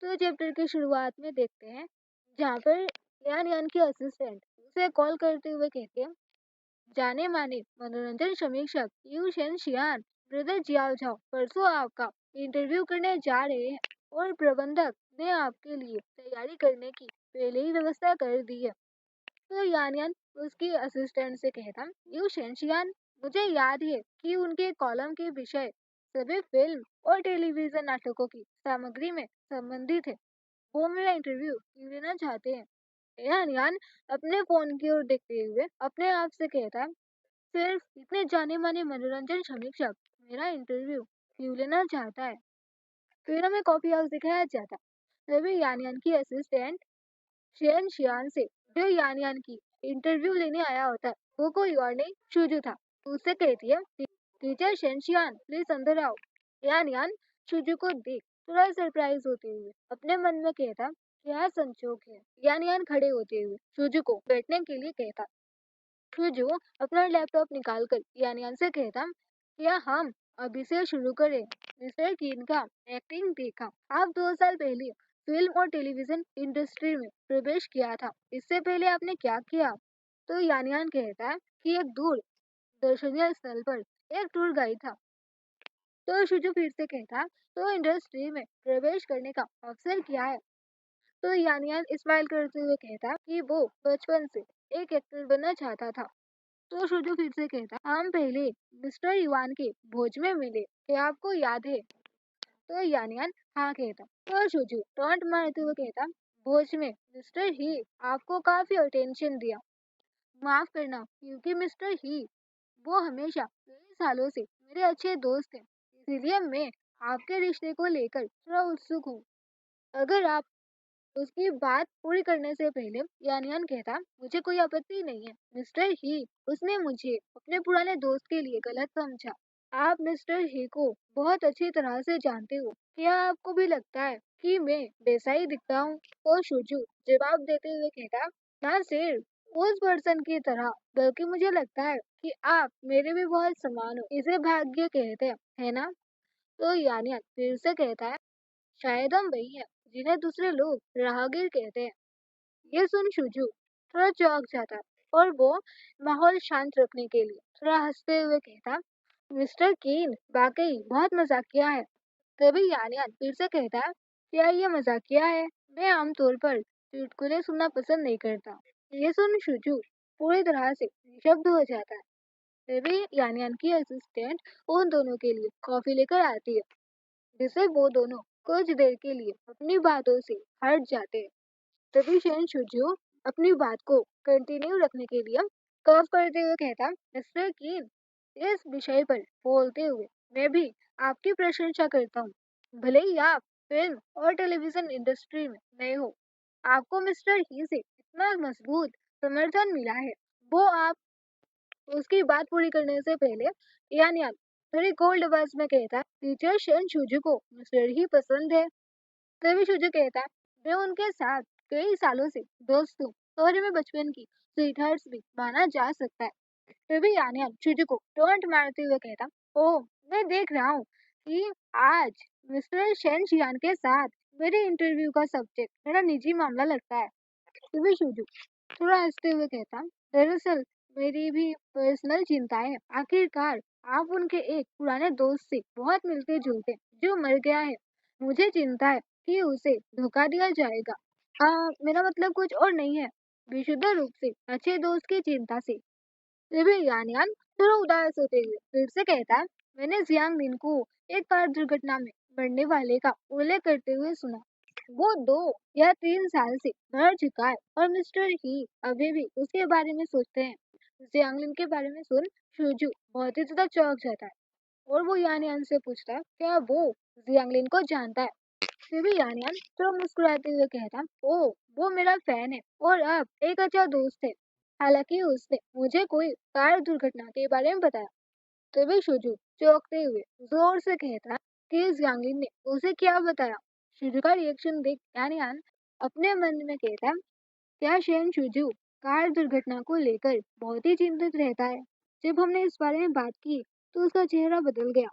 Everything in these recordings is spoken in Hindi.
तो चैप्टर की शुरुआत में देखते हैं जहाँ पर यान यान की असिस्टेंट उसे कॉल करते हुए कहती है, जाने माने मनोरंजन समीक्षक Yu Shen Shian brother Xiao Zhao परसों आपका इंटरव्यू करने जा रहे हैं और प्रबंधक ने आपके लिए तैयारी करने की पहले ही व्यवस्था कर दी है। तो यान यान उसकी असिस्टेंट से कहता, यू शेन शियान, मुझे याद है कि उनके कॉलम के विषय सभी फिल्म और टेलीविजन नाटकों की सामग्री में संबंधित है। वो मेरा इंटरव्यू क्यों लेना चाहते हैं। यान यान अपने फोन की ओर देखते हुए अपने आप से कहता, सिर्फ इतने जाने माने मनोरंजन समीक्षक मेरा इंटरव्यू क्यों लेना चाहता है। फिर हमें कॉफी हाउस दिखाया जाता। तभी यान यान की असिस्टेंट शेन शियान से, जो यान यान की इंटरव्यू लेने आया होता है, वो कोई और नहीं शुजू था। उससे कहती है, टीचर शेन शियान प्लीज अंदर आओ। यान यान शुजू को देख थोड़ा सरप्राइज होते हुए अपने मन में कहता, क्या संजोग है। यान यान खड़े होते हुए शुजू को बैठने के लिए कहता। शुजू अपना लैपटॉप निकालकर यान यान से कहता, क्या हम अभी से शुरू करें। मिस्टर कीन का एक्टिंग देखा। आप 2 साल पहले फिल्म और टेलीविजन इंडस्ट्री में प्रवेश किया था। इससे पहले आपने क्या किया। तो यान यान कहता है कि एक दूर दर्शनीय स्थल पर एक टूर गाइड था। तो शुजू फिर से कहता, तो इंडस्ट्री में प्रवेश करने का अवसर क्या है। तो यान यान स्माइल करते हुए कहता कि वो बचपन से एक एक्टर बनना चाहता था। तो शुजू फिर से कहता, हम पहले मिस्टर युवान के भोज में मिले, क्या आपको याद है। तो यान यान हाँ कहता। तो शुजू टॉन्ट मारते हुए कहता, भोज में मिस्टर ही आपको काफी अटेंशन दिया। माफ करना, क्योंकि मिस्टर ही वो हमेशा कई सालों से मेरे अच्छे दोस्त हैं, इसीलिए मैं आपके रिश्ते को लेकर थोड़ा उत्सुक हूँ। अगर आप उसकी बात पूरी करने से पहले यान यान कहता, मुझे कोई आपत्ति नहीं है। मिस्टर ही, उसने मुझे अपने पुराने दोस्त के लिए गलत समझा। आप मिस्टर ही को बहुत अच्छी तरह से जानते हो। क्या आपको भी लगता है कि मैं वैसा ही दिखता हूँ। तो शुजू जवाब देते हुए कहता, ना सिर्फ उस पर्सन की तरह, बल्कि मुझे लगता है कि आप मेरे भी बहुत समान हो। इसे भाग्य कहते हैं, है ना। तो यान यान फिर से कहता है, शायद हम वही हैं जिन्हें दूसरे लोग राहगीर कहते हैं। ये सुन शुजू थोड़ा चौंक जाता है और वो माहौल शांत रखने के लिए थोड़ा हंसते हुए कहता, मिस्टर कीन वाकई बहुत मजाकिया है। तभी यान यान फिर से कहता है, क्या ये मजाकिया है। मैं आमतौर पर चुटकुले सुनना पसंद नहीं करता। ये सुन शुजू पूरी तरह से निशब्द हो जाता है। तभी यान यान की असिस्टेंट उन दोनों के लिए कॉफी लेकर आती है, जिसे वो दोनों कुछ देर के लिए अपनी बातों से हट जाते हैं। तभी शेन शुजू अपनी बात को कंटिन्यू रखने के लिए कर्व करते हुए कहता, मिस्टर कीन, इस विषय पर बोलते हुए मैं भी आपकी प्रशंसा करता हूँ। भले ही आप फिल्म और टेलीविजन इंडस्ट्री में नए हो, आपको मिस्टर ही से इतना मजबूत समर्थन मिला है। वो आप उसकी बात पूरी करने से पहले यान यान थोड़ी कोल्ड आवाज में कहता, टीचर शेन शुजू को मिस्टर ही पसंद है। तभी शुजू कहता, मैं उनके साथ कई सालों से दोस्त हूँ और मैं बचपन की स्वीटहार्ट्स भी माना जा सकता है। तभी यान यान शुजू को टोंट मारते हुए कहता, ओह मैं देख रहा हूँ कि आज मिस्टर शेन शियान के साथ मेरे इंटरव्यू का सब्जेक्ट मेरा निजी मामला लगता है। तभी शुजू थोड़ा हंसते हुए कहता, दरअसल मेरी भी पर्सनल चिंताएं हैं। आखिरकार आप उनके एक पुराने दोस्त से बहुत मिलते जुलते जो मर गया है। मुझे चिंता है कि उसे धोखा दिया जाएगा। हाँ, मेरा मतलब कुछ और नहीं है, विशुद्ध रूप से अच्छे दोस्त की चिंता से। तभी यान यान थोड़ा उदास होते हुए फिर से कहता, मैंने जियांग लिन को एक कार दुर्घटना में मरने वाले का उल्लेख करते हुए सुना। वो 2 या 3 साल से मर चुका है और मिस्टर ही अभी भी उसके बारे में सोचते हैं। जियांग लिन के बारे में सुन शुजू बहुत ही ज्यादा चौंक जाता है और वो यान यान से पूछता है, क्या वो जियांग लिन को जानता है। फिर भी यान यान तो मुस्कुराते हुए कहता, ओ वो मेरा फैन है और अब एक अच्छा दोस्त है। हालांकि उसने मुझे कोई कार दुर्घटना के बारे में बताया। तभी शुजू चौंकते हुए जोर से कहता कि जियांगलिन ने उसे क्या बताया। शुजू का रिएक्शन देख यान यान अपने मन में कहता, क्या शेन शुजू कार दुर्घटना को लेकर बहुत ही चिंतित रहता है। जब हमने इस बारे में बात की तो उसका चेहरा बदल गया।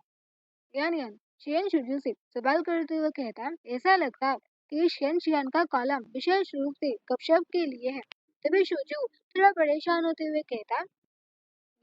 यान यान शेन शुजू से सवाल करते हुए कहता, ऐसा लगता है कि शेन शियान का कॉलम विशेष रूप से गपशप के लिए है। तभी शुजू थोड़ा परेशान होते हुए कहता,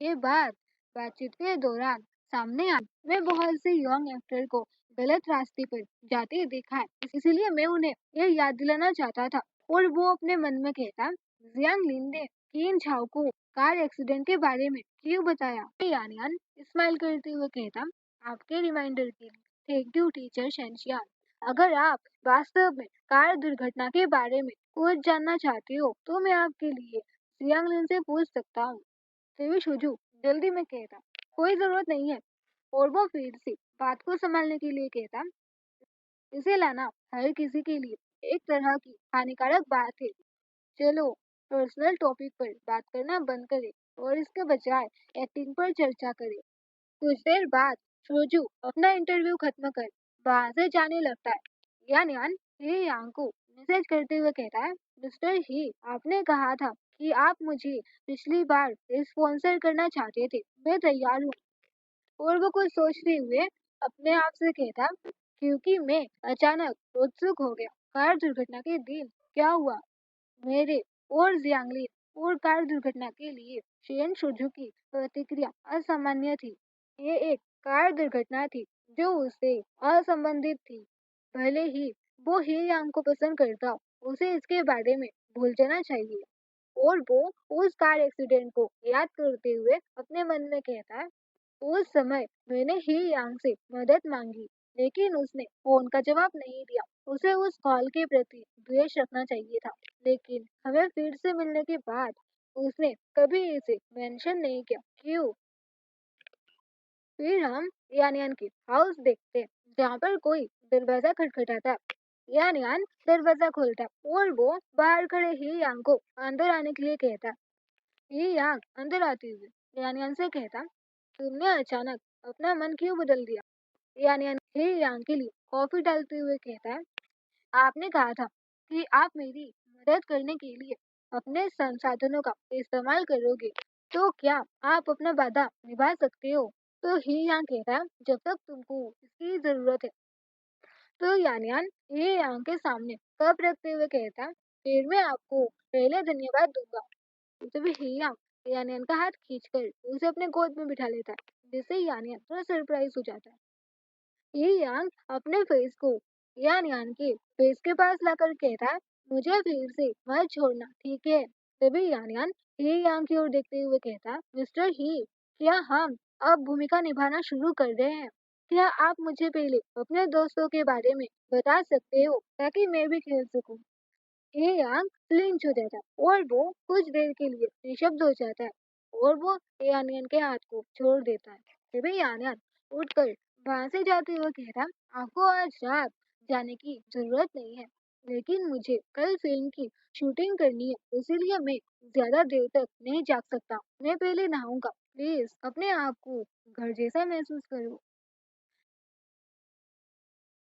ये बातचीत के दौरान सामने आई। मैं बहुत से यंग एक्टर को गलत रास्ते पर जाते देखा है, इसीलिए मैं उन्हें ये याद दिलाना चाहता था। और वो अपने मन में कहता, जियांग लिन ने किन झाओ को कार एक्सीडेंट के बारे में क्यों बताया? यान यान स्माइल करते हुए कहता, आपके रिमाइंडर के लिए थैंक यू टीचर शेनशियान। अगर आप वास्तव में कार दुर्घटना के बारे में कुछ जानना चाहते हो तो मैं आपके लिए जियांग लिन से पूछ सकता हूँ। फिर शुजू जल्दी में कहता, कोई जरूरत नहीं है। और वो फिर से बात को संभालने के लिए कहता, इसे लाना हर किसी के लिए एक तरह की हानिकारक बात है। चलो पर्सनल टॉपिक पर बात करना बंद करें और इसके बजाय एक्टिंग पर चर्चा करें। कुछ देर बाद शोजू अपना इंटरव्यू खत्म कर वहां से जाने लगता है। यान यान ये यांग को मैसेज करते हुए कहता है, मिस्टर ही, आपने कहा था कि आप मुझे पिछली बार स्पॉन्सर करना चाहते थे। मैं तैयार हूँ। और वो कुछ सोचते हुए अपने आप से कहता, क्योंकि मैं अचानक उत्सुक हो गया। कार दुर्घटना के दिन क्या हुआ? मेरे और जियांगली और कार दुर्घटना के लिए शेन शुजू की प्रतिक्रिया असामान्य थी। ये एक कार दुर्घटना थी जो उससे असंबंधित थी। भले ही वो ही यांग को पसंद करता हो, उसे इसके बारे में भूल जाना चाहिए। और वो उस कार एक्सीडेंट को याद करते हुए अपने मन में कहता है, उस समय मैंने ही यांग से मदद मांगी, लेकिन उसने फोन का जवाब नहीं दिया। उसे उस कॉल के प्रति द्वेष रखना चाहिए था, लेकिन हमें फिर से मिलने के बाद उसने कभी इसे मेंशन नहीं किया। क्यों? फिर हम यान यान की हाउस देखते हैं, जहाँ पर कोई दरवाजा खटखटाता है। यान यान दरवाजा खोलता है और वो बाहर खड़े ही यांग को अंदर आने के लिए कहता है। ये यांग अंदर आते हुए यान यान से कहता, तुमने अचानक अपना मन क्यों बदल दिया? यान यान ही यांग के लिए कॉफी डालते हुए कहता है, आपने कहा था कि आप मेरी मदद करने के लिए अपने संसाधनों का इस्तेमाल करोगे, तो क्या आप अपना वादा निभा सकते हो? तो ही यांग कहता है, जब तक तुमको इसकी जरूरत है। तो यान यान ये यांग के सामने कप रखते हुए कहता, फिर मैं आपको पहले धन्यवाद दूंगा। तभी ही यांग यान यान का हाथ खींचकर उसे अपने गोद में बिठा लेता है, जिससे यान यान थोड़ा सरप्राइज हो जाता है। ये यांग अपने फेस को यान यान के फेस के पास लाकर कहता है, मुझे फिर से मत छोड़ना, ठीक है? तभी यान यान ये यांग की ओर देखते हुए कहता, मिस्टर ही, क्या हम अब भूमिका निभाना शुरू कर रहे हैं? क्या आप मुझे पहले अपने दोस्तों के बारे में बता सकते हो ताकि मैं भी खेल सकूं? ये यांग फ्लिंच हो जाता है और वो कुछ देर के लिए निशब्द हो जाता है और वो यानियन के हाथ को छोड़ देता है। तभी यानियन उठकर वहां से जाते हुए कहता, आपको आज रात जाने की जरूरत नहीं है, लेकिन मुझे कल फिल्म की शूटिंग करनी है, इसीलिए मैं ज्यादा देर तक नहीं जाग सकता। मैं पहले नहाऊंगा। प्लीज अपने आप को घर जैसा महसूस करो।